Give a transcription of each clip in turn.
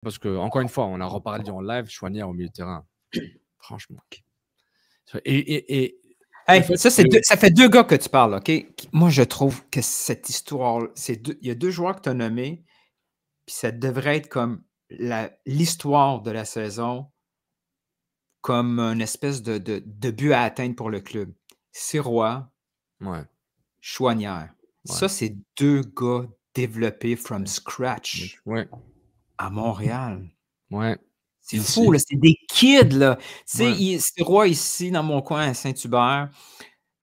Parce que, encore une fois, on a reparlé en live, Chouanière au milieu de terrain. Franchement. Et hey, ça fait 2 gars que tu parles, OK? Moi, je trouve que cette histoire, il y a 2 joueurs que tu as nommés, puis ça devrait être comme l'histoire de la saison, comme une espèce de but à atteindre pour le club. Sirois, ouais. Chouanière. Ouais. Ça, c'est 2 gars développés from scratch Ouais. à Montréal. Ouais. C'est fou, là, c'est des kids, là. Tu sais, Ouais. Sirois ici, dans mon coin, à Saint-Hubert,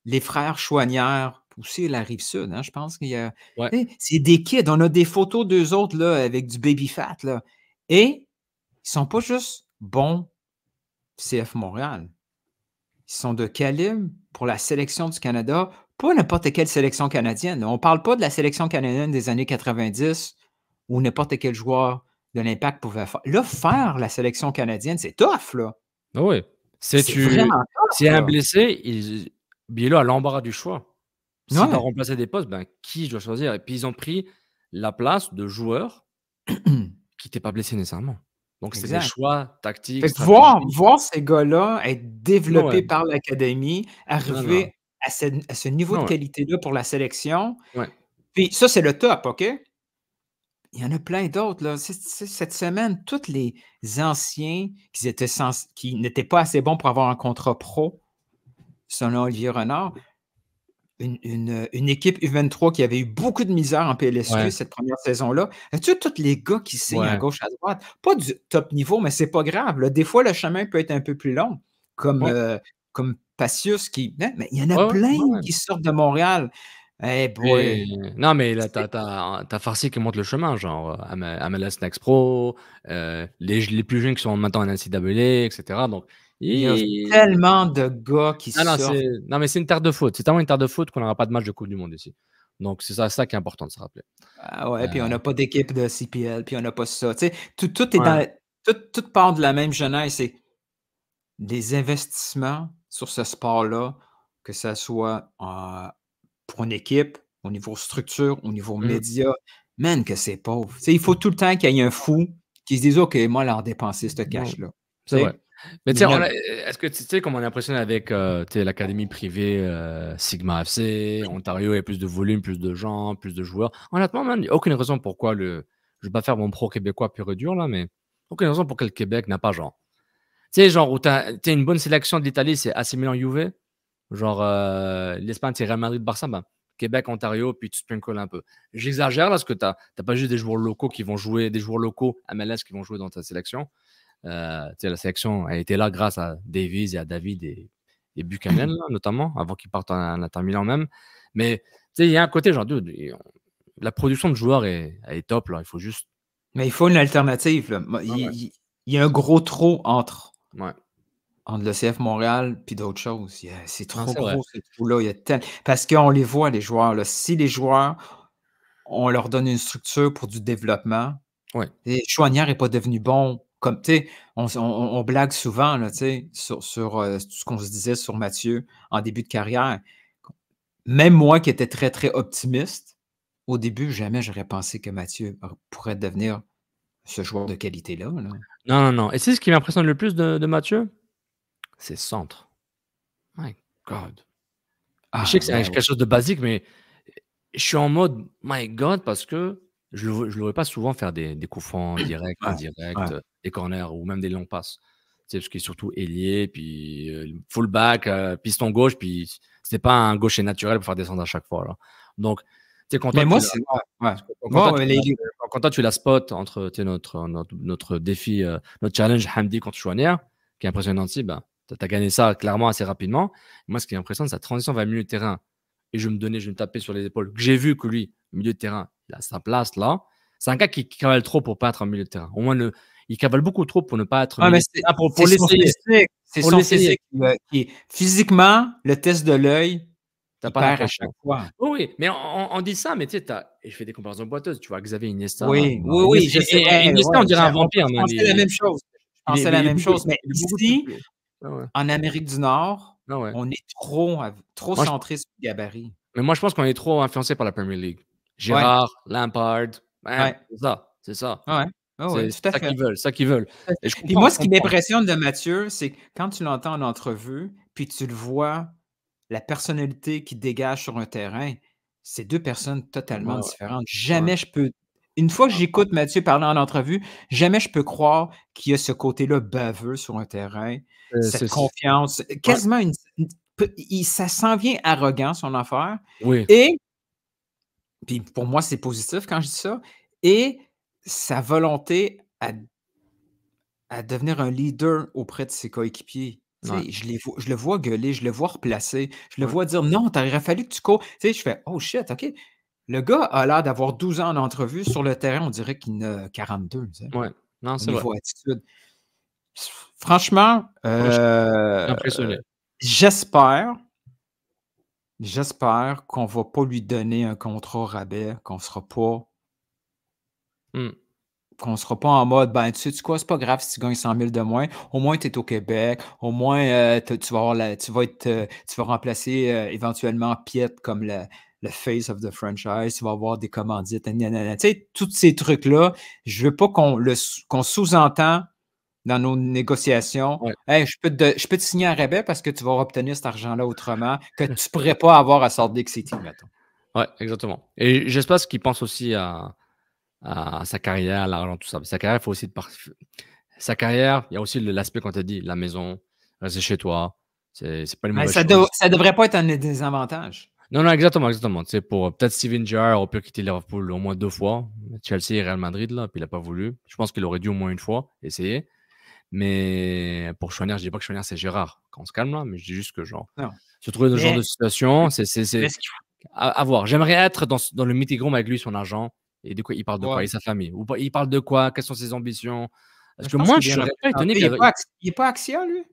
les frères Chouanière, aussi la Rive-Sud, hein, je pense qu'il y a... Ouais. C'est des kids, on a des photos d'eux autres, là, avec du baby fat, là. Et ils sont pas juste bons CF Montréal. Ils sont de calibre pour la sélection du Canada, pas n'importe quelle sélection canadienne. On ne parle pas de la sélection canadienne des années 90 où n'importe quel joueur de l'Impact pouvait faire. Là, faire la sélection canadienne, c'est tough, là. Ah ouais. C'est vraiment tough, s'il y a un là. blessé, Biello a l'embarras du choix. S'il Ouais. doit remplacer des postes, ben, qui je dois choisir? Et puis, ils ont pris la place de joueurs qui n'étaient pas blessés nécessairement. Donc, c'est des Exact. choix tactiques, Fait que stratégiques. voir ces gars-là être développés Ouais. par l'académie, Non, non. arriver à ce niveau de Ouais. qualité-là pour la sélection, Ouais. puis ça, c'est le top, OK? Il y en a plein d'autres, là. Cette semaine, tous les anciens qui n'étaient pas assez bons pour avoir un contrat pro, selon Olivier Renard, une équipe U23 qui avait eu beaucoup de misère en PLSQ Ouais. cette première saison-là. Tu sais, tous les gars qui signent à Ouais. gauche, à droite, pas du top niveau, mais c'est pas grave, là. Des fois, le chemin peut être un peu plus long, comme Pacius mais il y en a plein Ouais. qui sortent de Montréal. Hey boy! Non, mais là, t'as Farsi qui montre le chemin, genre MLS Next Pro, les plus jeunes qui sont maintenant en NCAA, etc. Donc, Il y a tellement de gars qui non, sortent. non, mais c'est une terre de foot. C'est tellement une terre de foot qu'on n'aura pas de match de Coupe du Monde ici. Donc, c'est ça qui est important de se rappeler. Ah ouais, puis on n'a pas d'équipe de CPL, puis on n'a pas ça. Tu sais, tout est Ouais. tout part de la même jeunesse. C'est des investissements sur ce sport-là, que ça soit pour une équipe, au niveau structure, au niveau Mmh. média, man, que c'est pauvre. Tu sais, il faut tout le temps qu'il y ait un fou qui se dise OK, moi, leur dépenser ce Non, cash-là. c'est Tu vrai. sais? Mais Il tu y sais, en a. est-ce que tu sais comme on est impressionné avec l'académie privée Sigma FC, Ontario, il y a plus de volume, plus de gens, plus de joueurs. Honnêtement, man, il n'y a aucune raison pourquoi je ne vais pas faire mon pro québécois pur et dur, là, mais aucune raison pour que le Québec n'a pas genre. Tu sais, genre où tu as une bonne sélection de l'Italie, c'est AC Milan Juve. Genre l'Espagne, c'est Real Madrid, Barça. Ben, Québec, Ontario, puis tu sprinkles un peu. J'exagère là, parce que tu n'as pas juste des joueurs locaux qui vont jouer, des joueurs locaux MLS qui vont jouer dans ta sélection. La sélection a été là grâce à Davies et à David et Buchanan, là, notamment, avant qu'ils partent en Inter Milan même. Mais il y a un côté, genre, la production de joueurs est top. Là. Il faut juste. Mais il faut une alternative, là. Il y a un gros trou entre le CF Montréal puis d'autres choses. C'est trop gros, ce trou-là. Parce qu'on les voit, les joueurs, là. Si les joueurs, on leur donne une structure pour du développement, et Chouanière n'est pas devenu bon. Comme, tu sais, on blague souvent, là, tu sais, sur ce qu'on se disait sur Mathieu en début de carrière. Même moi qui étais très, très optimiste, au début, jamais j'aurais pensé que Mathieu pourrait devenir ce joueur de qualité-là, là. Non. Et c'est ce qui m'impressionne le plus de Mathieu? C'est centre. My God. Je sais que c'est quelque chose de basique, mais je suis en mode my God parce que je le vois pas souvent faire des coups francs directs, indirects, des corners ou même des longs passes. Tu sais, parce qu'il est surtout ailier, puis fullback, piston gauche, puis c'est pas un gaucher naturel pour faire descendre à chaque fois. Là. Donc, tu sais, quand toi, tu la spot entre notre défi, notre challenge Hamdi contre Chouanière, qui est impressionnant aussi, ben, tu as gagné ça clairement assez rapidement. Moi, ce qui est impressionnant, c'est sa transition vers le milieu de terrain. Et je me tapais sur les épaules. J'ai vu que lui, milieu de terrain, il a sa place là. C'est un gars qui cavale trop pour pas être un milieu de terrain. Au moins, il cavale beaucoup trop pour ne pas être milieu de terrain. Pour l'essayer. C'est son physique qui, physiquement, le test de l'œil, t'as il pas perd à chaque fois. Oui, mais on dit ça, mais tu sais, et je fais des comparaisons boiteuses. Tu vois, Xavier Iniesta. Oui, je sais. Iniesta, on dirait un vampire. Je pensais la même chose. Mais ici, en Amérique du Nord, on est trop centré sur le gabarit. Mais moi, je pense qu'on est trop influencé par la Premier League. Gérard, Lampard, c'est ça. Ouais. Oui, C'est tout à ça fait. qu'ils veulent, ça qu'ils veulent. Et je Puis comprends, moi, je ce qui comprends. m'impressionne de Mathieu, c'est que quand tu l'entends en entrevue, puis tu le vois, la personnalité qu'il dégage sur un terrain, c'est 2 personnes Ouais, totalement ouais, différentes. ouais. Jamais je peux une fois que j'écoute Mathieu parler en entrevue, jamais je peux croire qu'il y a ce côté-là baveux sur un terrain, cette C'est confiance, ouais, quasiment une peu ça s'en vient arrogant son affaire oui, et puis pour moi, c'est positif quand je dis ça et sa volonté à devenir un leader auprès de ses coéquipiers. Tu ouais, sais, je le vois gueuler, je le vois replacer, je le ouais, vois dire: «Non, tu aurait fallu que tu cours». Tu sais, je fais: «Oh shit, OK». Le gars a l'air d'avoir 12 ans en entrevue. Sur le terrain, on dirait qu'il en a 42, tu sais, ouais. Non, au c'est vrai. niveau attitude. Franchement, Ouais, je suis impressionné. j'espère j'espère qu'on va pas lui donner un contrat au rabais, Mmh. qu'on sera pas en mode: «Ben, tu sais-tu quoi? C'est pas grave si tu gagnes 100 000 de moins. Au moins, tu es au Québec. Au moins, tu vas avoir tu vas remplacer, éventuellement Piet comme le face of the franchise. Tu vas avoir des commandites, na Tu sais, tous ces trucs-là, je veux pas qu'on sous-entend dans nos négociations: Ouais, «Hey, je peux te signer un rabais parce que tu vas obtenir cet argent-là autrement, que tu pourrais pas avoir à Salt Lake City», mettons. ouais, exactement. Et j'espère qu'il pense aussi à sa carrière, l'argent, tout ça. Sa carrière, il faut aussi de par sa carrière, il y a aussi l'aspect quand tu as dit, la maison, rester chez toi, c'est pas une Mais mauvaise chose. ça devrait pas être un désavantage. Non, non, exactement, exactement. Tu sais, pour peut-être Steven Gerrard aurait pu quitter Liverpool au moins 2 fois, Chelsea et Real Madrid là, puis il a pas voulu. Je pense qu'il aurait dû au moins une fois essayer. Mais pour Choinière, je dis pas que Choinière c'est Gérard, qu'on se calme là, mais je dis juste que genre, Non, se trouver dans ce genre mais de situation, mais c'est ce qu'il à voir. J'aimerais être dans le meeting room avec lui, son agent et de quoi il parle de quoi? Ouais, Et sa famille? Ou pas il parle de quoi? Quelles sont ses ambitions? Parce mais je que pense moi, qu'il est je bien serais pas étonné représenté. qu'elle Il est pas Axia, lui?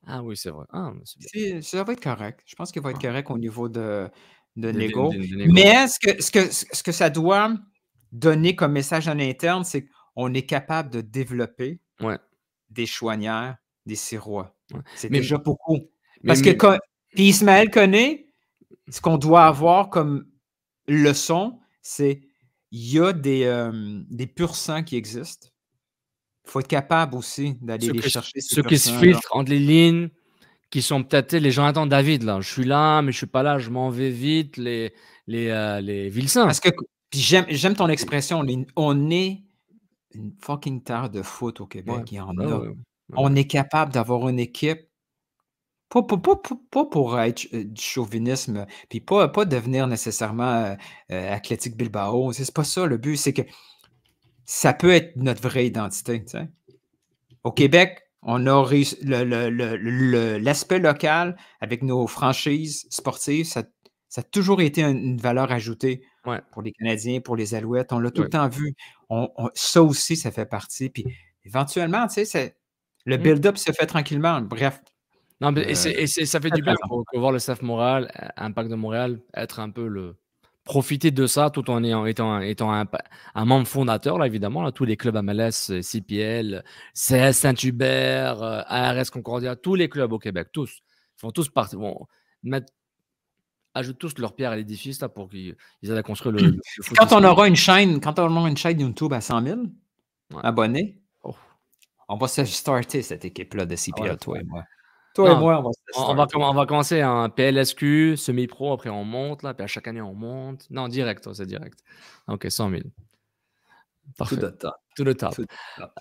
ah oui, c'est vrai. Ah, mais c'est bien. Ça va être correct. Je pense qu'il va être Ah, correct au niveau de des négo. négos. Mais ce que ça doit donner comme message en interne, c'est qu'on est capable de développer Ouais, des Chouanières, des Sirois. ouais. C'est Mais déjà beaucoup. mais Parce que mais puis Ismaël Koné, ce qu'on doit avoir comme leçon, c'est il y a des pur sang qui existent. Il faut être capable aussi d'aller les chercher ces ceux pur qui se sang-là. filtrent entre les lignes, qui sont peut-être, tu sais, les Jonathan David là, je suis là, mais je suis pas là, je m'en vais vite, les Vilsain. Parce que puis j'aime ton expression, on est une fucking terre de foot au Ouais, Québec, il y en ouais, a. ouais, ouais, On ouais. est capable d'avoir une équipe, pas pour être du chauvinisme, puis pas devenir nécessairement, Athletic Bilbao, c'est pas ça le but, c'est que ça peut être notre vraie identité, tu sais? Au Québec, on a réussi l'aspect local avec nos franchises sportives, ça a toujours été une valeur ajoutée Ouais, pour les Canadiens, pour les Alouettes. On l'a tout le ouais. temps vu. Ça aussi, ça fait partie. Puis éventuellement, tu sais, le Mmh. build-up se fait tranquillement. Bref, Non, mais heu, ça fait très, du bien très pour important. voir le staff Montréal, Impact de Montréal, être un peu le profiter de ça tout en étant un membre fondateur là, évidemment, là, tous les clubs MLS, CPL, CS Saint-Hubert, ARS Concordia, tous les clubs au Québec, tous, font tous partie vont mettre ajoutent tous leur pierre à l'édifice là pour qu'ils aident à construire le Puis foot ici. quand on aura une chaîne YouTube à 100 000 Ouais. abonnés, Oh, on va se starter cette équipe-là de ah ouais, CPL, toi et moi. Toi et non, moi, on va se starter. on va commencer un PLSQ, semi-pro, après on monte là, puis à chaque année on monte. Non, direct, toi, c'est direct. OK, 100 000. To Parfait. the top. To the top. To the top.